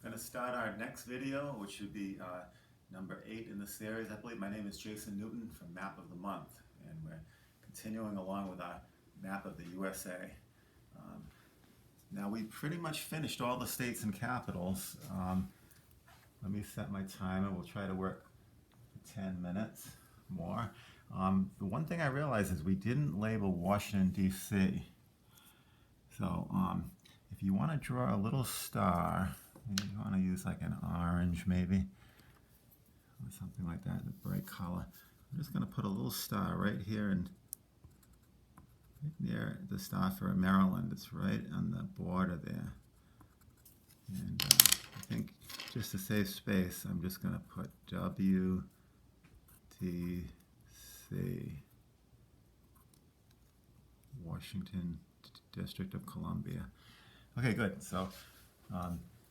Going to start our next video, which should be number 8 in the series. I believe my name is Jason Newton from Map of the Month, and we're continuing along with our map of the USA. Now we pretty much finished all the states and capitals. Let me set my timer. We'll try to work for 10 minutes more. The one thing I realized is we didn't label Washington, D.C. So if you want to draw a little star, you want to use like an orange maybe, or something like that, a bright color. I'm just going to put a little star right here and right near the star for Maryland. It's right on the border there. And I think just to save space, I'm just going to put WTC, Washington, District of Columbia. Okay, good. So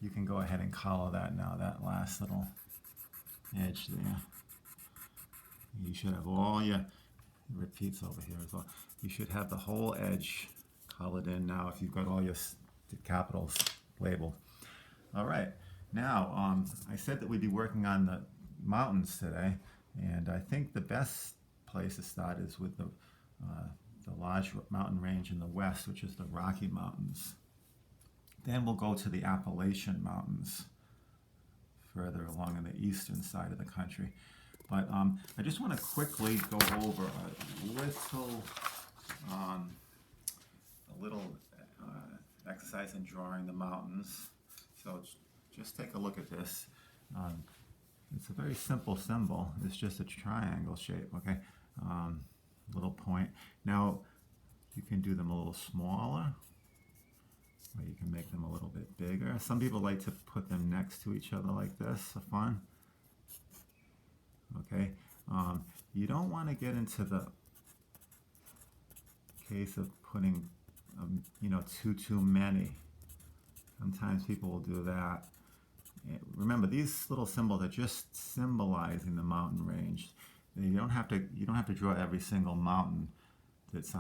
you can go ahead and color that now, that last little edge there. You should have all your repeats over here as well. You should have the whole edge colored in now if you've got all your capitals labeled. All right, now I said that we'd be working on the mountains today, and I think the best place to start is with the large mountain range in the west, which is the Rocky Mountains. Then we'll go to the Appalachian Mountains further along on the eastern side of the country. But I just want to quickly go over a little exercise in drawing the mountains. So just take a look at this. It's a very simple symbol. It's just a triangle shape, okay? Little point. Now, you can do them a little smaller, or you can make them a little bit bigger. Some people like to put them next to each other like this for fun. Okay, you don't want to get into the case of putting, too many. Sometimes people will do that. Remember, these little symbols are just symbolizing the mountain range. You don't have to draw every single mountain that is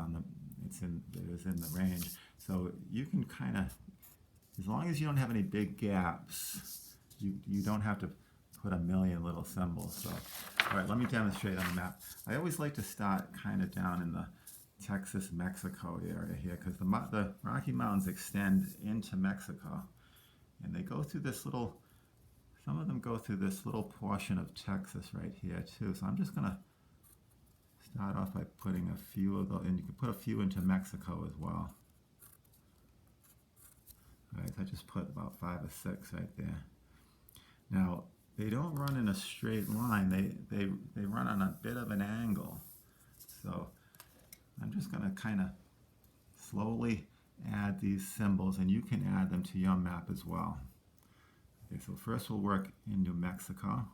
in the range. So you can kind of, as long as you don't have any big gaps, you don't have to put a million little symbols. So, all right, let me demonstrate on the map. I always like to start kind of down in the Texas-Mexico area here, because the Rocky Mountains extend into Mexico, and they go through this little, some of them go through this little portion of Texas right here too. So I'm just going to start off by putting a few of those, and you can put a few into Mexico as well. All right, so I just put about 5 or 6 right there. Now, they don't run in a straight line. They run on a bit of an angle. So I'm just going to kind of slowly add these symbols, and you can add them to your map as well. Okay, so first we'll work in New Mexico.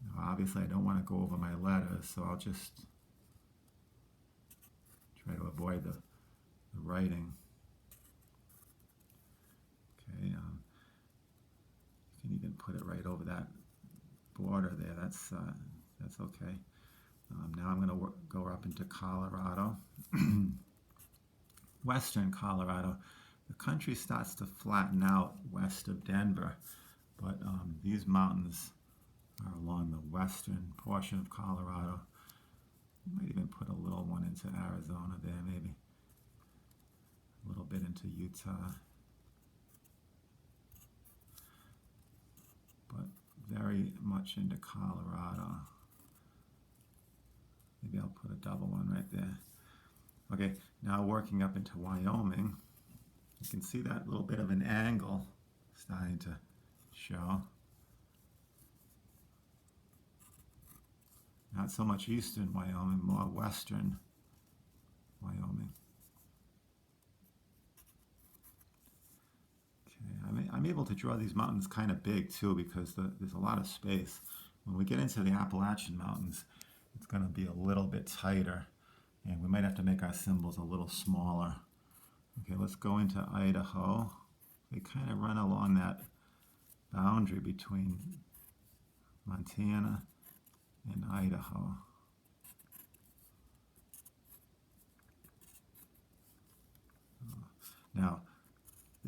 Now, obviously, I don't want to go over my letters, so I'll just try to avoid the writing. Okay, you can even put it right over that border there. That's okay. Now I'm going to go up into Colorado, western Colorado. The country starts to flatten out west of Denver, but these mountains are along the western portion of Colorado. You might even put a little one into Arizona there, maybe. A little bit into Utah. But very much into Colorado. Maybe I'll put a double one right there. Okay, now working up into Wyoming. You can see that little bit of an angle starting to show. Not so much eastern Wyoming, more western Wyoming. Okay, I'm able to draw these mountains kind of big too, because there's a lot of space. When we get into the Appalachian Mountains, it's going to be a little bit tighter, and we might have to make our symbols a little smaller. Okay, let's go into Idaho. They kind of run along that boundary between Montana and Idaho. Now,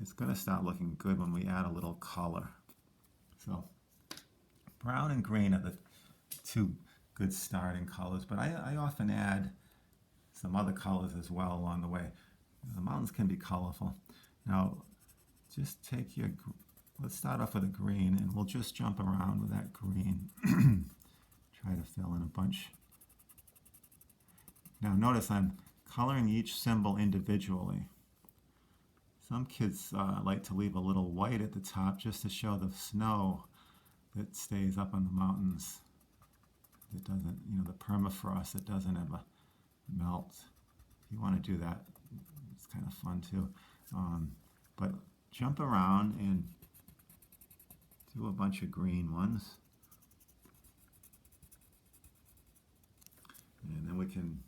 it's going to start looking good when we add a little color. So brown and green are the two good starting colors, but I often add some other colors as well along the way. The mountains can be colorful. Now, just take your, let's start off with a green, and we'll just jump around with that green. Try to fill in a bunch. Now notice I'm coloring each symbol individually. Some kids like to leave a little white at the top just to show the snow that stays up on the mountains. It doesn't, the permafrost, it doesn't ever melt. If you want to do that, it's kind of fun too. But jump around and do a bunch of green ones. And then we can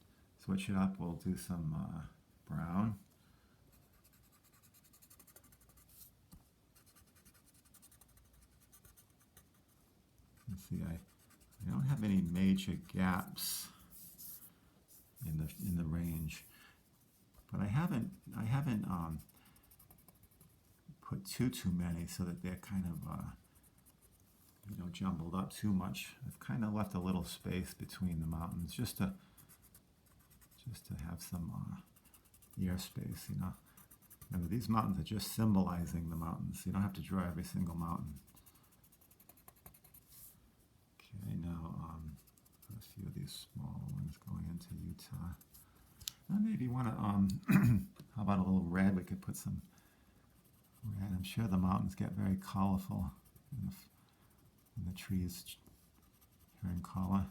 switch it up. We'll do some brown. Let's see, I don't have any major gaps in the range, but I haven't put too many so that they're kind of jumbled up too much. I've kind of left a little space between the mountains just to have some airspace. Remember, these mountains are just symbolizing the mountains. You don't have to draw every single mountain. Okay, now put a few of these small ones going into Utah. Now maybe you want to, how about a little red? We could put some red. I'm sure the mountains get very colorful when the trees turn color.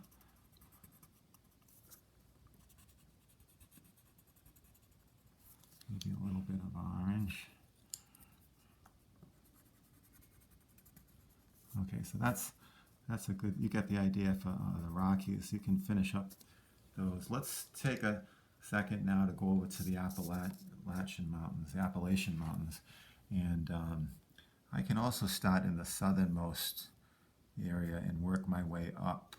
Maybe a little bit of orange. Okay, so that's a good, you get the idea for the Rockies. You can finish up those. Let's take a second now to go over to the Appalachian Mountains. And I can also start in the southernmost area and work my way up.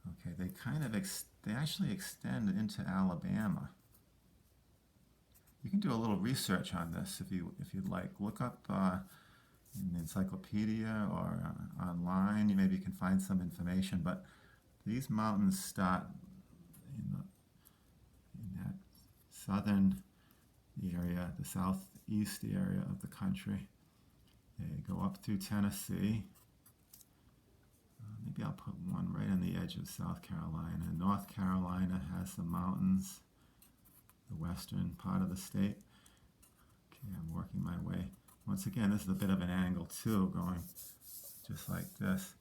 Okay, they kind of, they actually extend into Alabama. You can do a little research on this if you'd like. Look up in the encyclopedia or online. Maybe you can find some information. But these mountains start in that southern area, the southeast area of the country. They go up through Tennessee. Maybe I'll put one right on the edge of South Carolina. North Carolina has some mountains. The western part of the state. Okay, I'm working my way. Once again, this is a bit of an angle too, going just like this.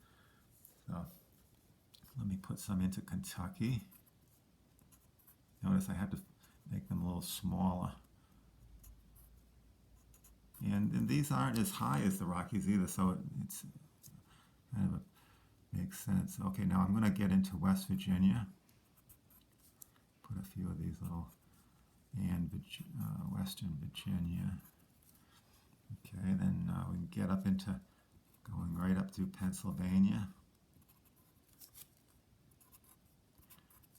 So let me put some into Kentucky. Notice I have to make them a little smaller. And these aren't as high as the Rockies either, so it's kind of makes sense. Okay, now I'm going to get into West Virginia. Put a few of these little, and Western Virginia. Okay, then we can get up into going right up through Pennsylvania.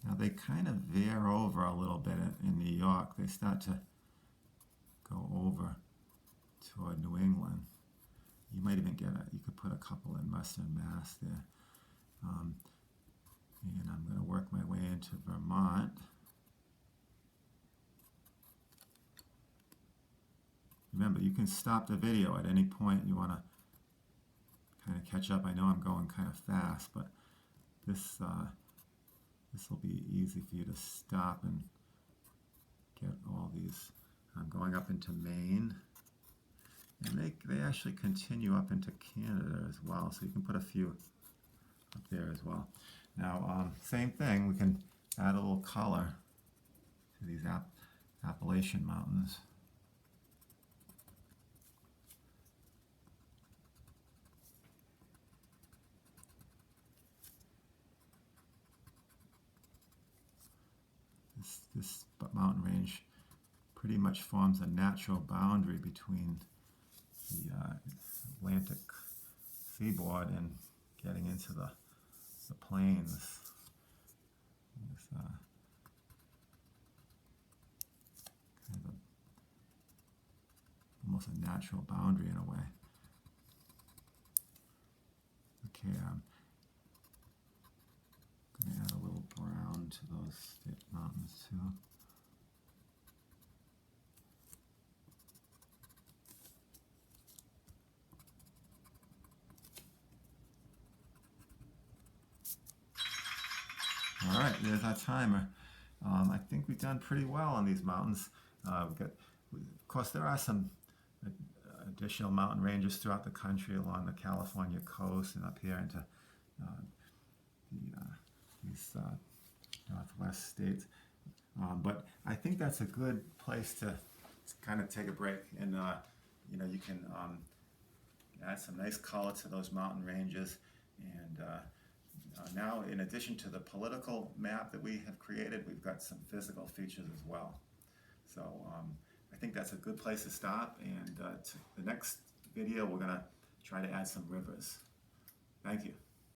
Now they kind of veer over a little bit in New York. They start to go over toward New England. You might even you could put a couple in Western Mass there. And I'm going to work my way into Vermont. Remember, you can stop the video at any point you want to kind of catch up. I know I'm going kind of fast, but this will be easy for you to stop and get all these. I'm going up into Maine, and they actually continue up into Canada as well, so you can put a few up there as well. Now, same thing, we can add a little color to these Appalachian Mountains. This mountain range pretty much forms a natural boundary between the Atlantic seaboard and getting into the plains. It's kind of almost a natural boundary in a way. Okay, I'm going to add a little brown to those mountains too. All right, there's our timer. I think we've done pretty well on these mountains. Of course, there are some additional mountain ranges throughout the country along the California coast and up here into these northwest states. But I think that's a good place to kind of take a break, and you can add some nice color to those mountain ranges. And now, in addition to the political map that we have created, we've got some physical features as well. So I think that's a good place to stop. And to the next video, we're going to try to add some rivers. Thank you.